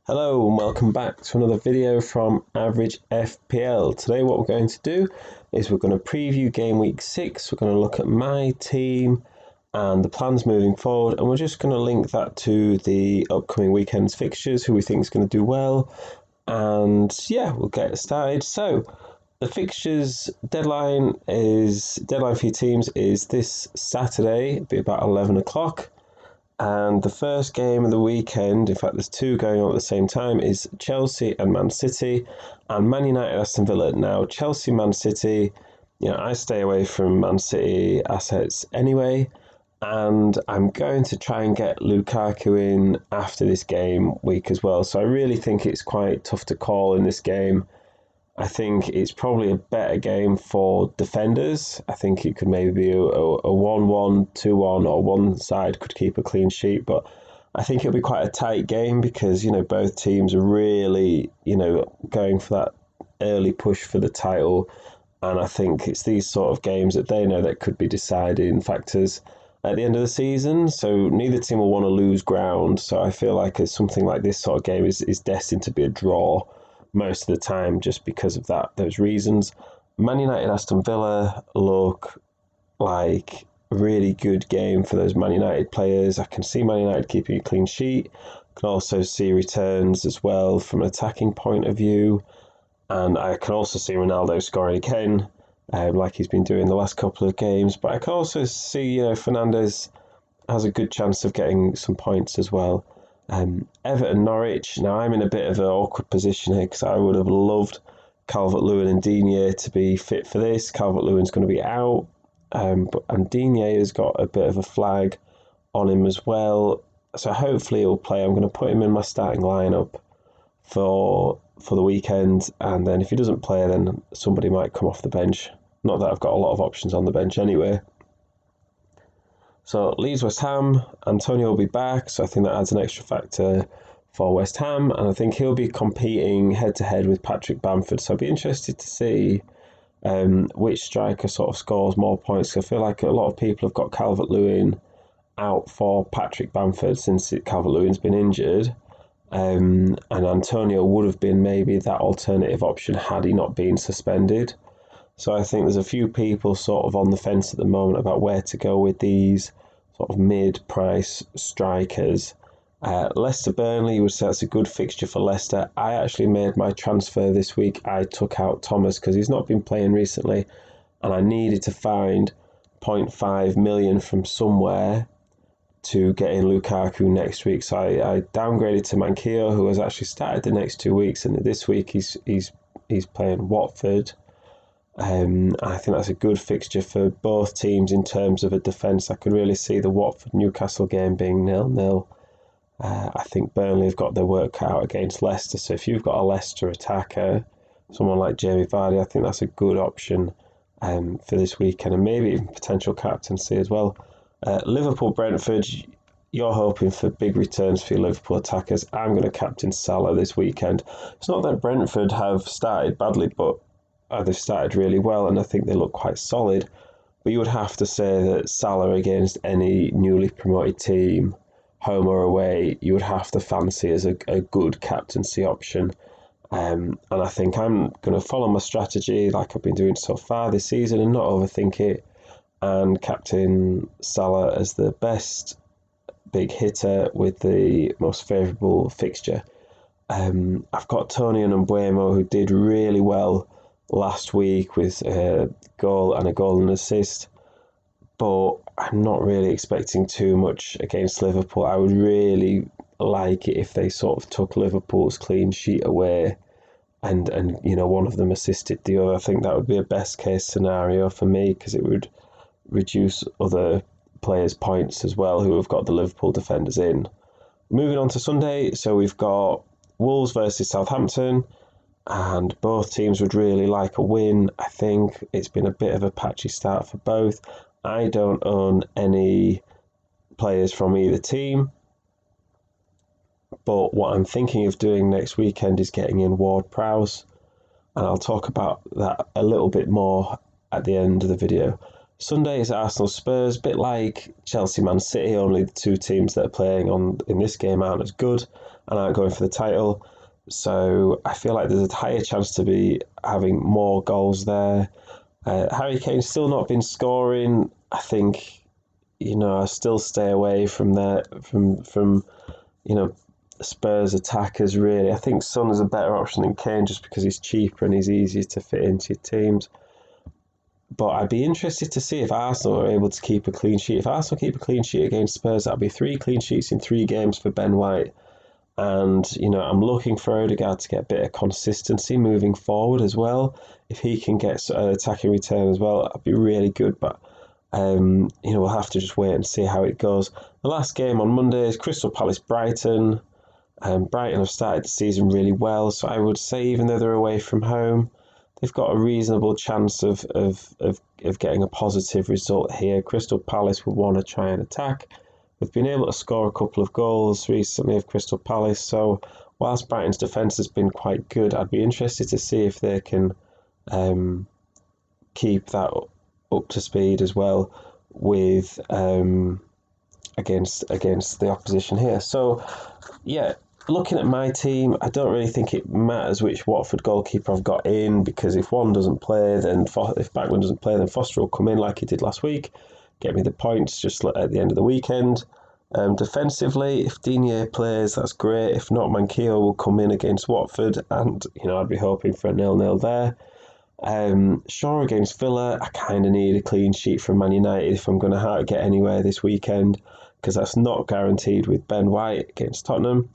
Hello and welcome back to another video from Average FPL. Today what we're going to do is we're going to preview game week 6. We're going to look at my team and the plans moving forward, and we're just going to link that to the upcoming weekend's fixtures, who we think is going to do well, and yeah, we'll get started. So the fixtures deadline for your teams is this Saturday. It'll be about 11 o'clock. And the first game of the weekend, in fact there's two going on at the same time, is Chelsea and Man City, and Man United Aston Villa. Now Chelsea, Man City, I stay away from Man City assets anyway, and I'm going to try and get Lukaku in after this game week as well. So I really think it's quite tough to call in this game. I think it's probably a better game for defenders. I think it could maybe be a 1-1, 2-1, or one side could keep a clean sheet. But I think it'll be quite a tight game because, both teams are really, going for that early push for the title. And I think it's these sort of games that they know that could be deciding factors at the end of the season. So neither team will want to lose ground. So I feel like something like this sort of game is destined to be a draw most of the time, just because of those reasons. Man United Aston Villa look like a really good game for those Man United players. I can see Man United keeping a clean sheet. I can also see returns as well from an attacking point of view, and I can also see Ronaldo scoring again, like he's been doing the last couple of games. But I can also see Fernandes has a good chance of getting some points as well. Everton Norwich. Now I'm in a bit of an awkward position here because I would have loved Calvert-Lewin and Digne to be fit for this. Calvert-Lewin's going to be out, and Digne has got a bit of a flag on him as well. So hopefully he'll play. I'm going to put him in my starting lineup for the weekend, and then if he doesn't play, then somebody might come off the bench. Not that I've got a lot of options on the bench anyway. So Leeds West Ham, Antonio will be back, so I think that adds an extra factor for West Ham, and I think he'll be competing head-to-head with Patrick Bamford. So I'd be interested to see which striker sort of scores more points. I feel like a lot of people have got Calvert-Lewin out for Patrick Bamford since Calvert-Lewin's been injured, and Antonio would have been maybe that alternative option had he not been suspended. So I think there's a few people sort of on the fence at the moment about where to go with these sort of mid-price strikers. Leicester Burnley, you would say that's a good fixture for Leicester. I actually made my transfer this week. I took out Thomas because he's not been playing recently, and I needed to find 0.5 million from somewhere to get in Lukaku next week. So I downgraded to Manquillo, who has actually started the next 2 weeks, and this week he's playing Watford. I think that's a good fixture for both teams in terms of a defence. I could really see the Watford-Newcastle game being 0-0. I think Burnley have got their work cut out against Leicester, so if you've got a Leicester attacker, someone like Jamie Vardy, I think that's a good option for this weekend, and maybe even potential captaincy as well. Liverpool-Brentford, you're hoping for big returns for your Liverpool attackers. I'm going to captain Salah this weekend. It's not that Brentford have started badly, but they've started really well, and I think they look quite solid. But you would have to say that Salah against any newly promoted team, home or away, you would have to fancy as a good captaincy option. And I think I'm going to follow my strategy like I've been doing so far this season and not overthink it, and captain Salah as the best big hitter with the most favourable fixture. I've got Tony and Mbuemo, who did really well last week with a goal and an assist, but I'm not really expecting too much against Liverpool. I would really like it if they sort of took Liverpool's clean sheet away and one of them assisted the other. I think that would be a best case scenario for me because it would reduce other players' points as well who have got the Liverpool defenders in. Moving on to Sunday, so we've got Wolves versus Southampton, and both teams would really like a win. I think it's been a bit of a patchy start for both. I don't own any players from either team, but what I'm thinking of doing next weekend is getting in Ward-Prowse, and I'll talk about that a little bit more at the end of the video. Sunday is Arsenal Spurs, a bit like Chelsea Man City, only the two teams that are playing in this game aren't as good. and aren't going for the title. So I feel like there's a higher chance to be having more goals there. Harry Kane's still not been scoring. I think, I still stay away from that, from Spurs attackers, really. I think Son is a better option than Kane just because he's cheaper and he's easier to fit into your teams. But I'd be interested to see if Arsenal are able to keep a clean sheet. If Arsenal keep a clean sheet against Spurs, that'll be 3 clean sheets in 3 games for Ben White. And, I'm looking for Odegaard to get a bit of consistency moving forward as well. If he can get an attacking return as well, that'd be really good. But, we'll have to just wait and see how it goes. The last game on Monday is Crystal Palace Brighton. Brighton have started the season really well, so I would say even though they're away from home, they've got a reasonable chance of getting a positive result here. Crystal Palace will want to try and attack. They've been able to score a couple of goals recently of Crystal Palace, so whilst Brighton's defence has been quite good, I'd be interested to see if they can keep that up to speed as well with against the opposition here. So, yeah, looking at my team, I don't really think it matters which Watford goalkeeper I've got in, because if one doesn't play, if Bachmann doesn't play, then Foster will come in like he did last week, get me the points just at the end of the weekend. Defensively, if Digne plays, that's great. If not, Manquillo will come in against Watford, and I'd be hoping for a 0-0 there. Shaw against Villa, I kind of need a clean sheet from Man United if I'm going to get anywhere this weekend, because that's not guaranteed with Ben White against Tottenham.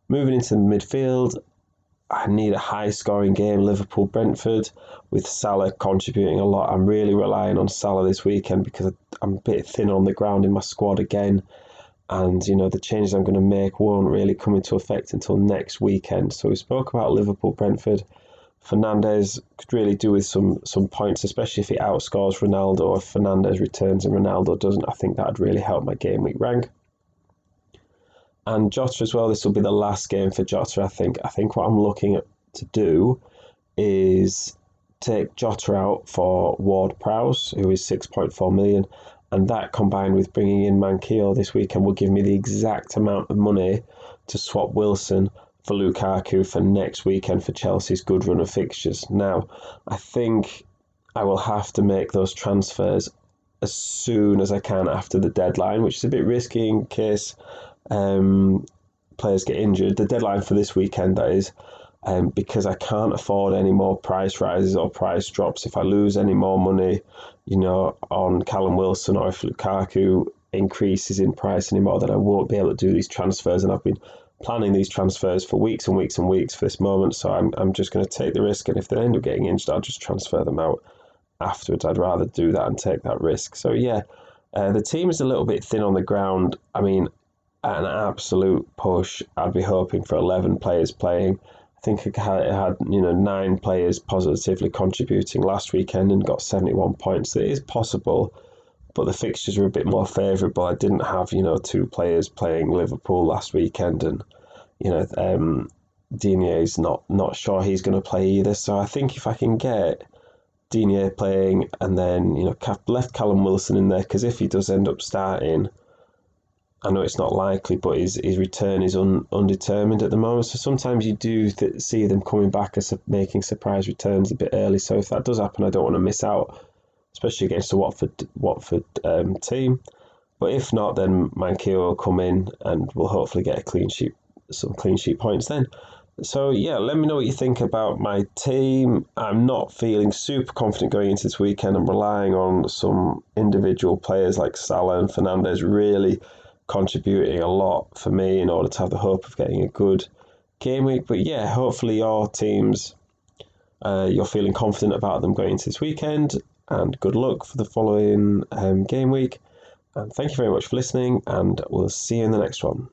Moving into the midfield, I need a high-scoring game, Liverpool-Brentford, with Salah contributing a lot. I'm really relying on Salah this weekend because I'm a bit thin on the ground in my squad again, and the changes I'm going to make won't really come into effect until next weekend. So we spoke about Liverpool-Brentford. Fernandes could really do with some points, especially if he outscores Ronaldo, or if Fernandes returns and Ronaldo doesn't. I think that would really help my game week rank. And Jota as well, this will be the last game for Jota, I think. I think what I'm looking at to do is take Jota out for Ward-Prowse, who is 6.4 million, and that combined with bringing in Manquillo this weekend will give me the exact amount of money to swap Wilson for Lukaku for next weekend for Chelsea's good run of fixtures. Now, I think I will have to make those transfers as soon as I can after the deadline, which is a bit risky in case players get injured. The deadline for this weekend, that is, because I can't afford any more price rises or price drops. If I lose any more money, on Callum Wilson, or if Lukaku increases in price anymore, then I won't be able to do these transfers. And I've been planning these transfers for weeks and weeks and weeks for this moment, so I'm just going to take the risk, and if they end up getting injured, I'll just transfer them out afterwards. I'd rather do that and take that risk. So yeah, the team is a little bit thin on the ground. I mean, at an absolute push, I'd be hoping for 11 players playing. I think it had 9 players positively contributing last weekend and got 71 points. So it is possible, but the fixtures were a bit more favourable. I didn't have 2 players playing Liverpool last weekend, and Digne is not sure he's going to play either. So I think if I can get Digne playing and then left Callum Wilson in there, because if he does end up starting, I know it's not likely, but his return is undetermined at the moment. So sometimes you do see them coming back as making surprise returns a bit early. So if that does happen, I don't want to miss out, especially against the Watford team. But if not, then Manquillo will come in and we'll hopefully get some clean sheet points then. So yeah, let me know what you think about my team. I'm not feeling super confident going into this weekend. I'm relying on some individual players like Salah and Fernandes really contributing a lot for me in order to have the hope of getting a good game week. But yeah, hopefully your teams, you're feeling confident about them going into this weekend, and good luck for the following game week. And thank you very much for listening, and we'll see you in the next one.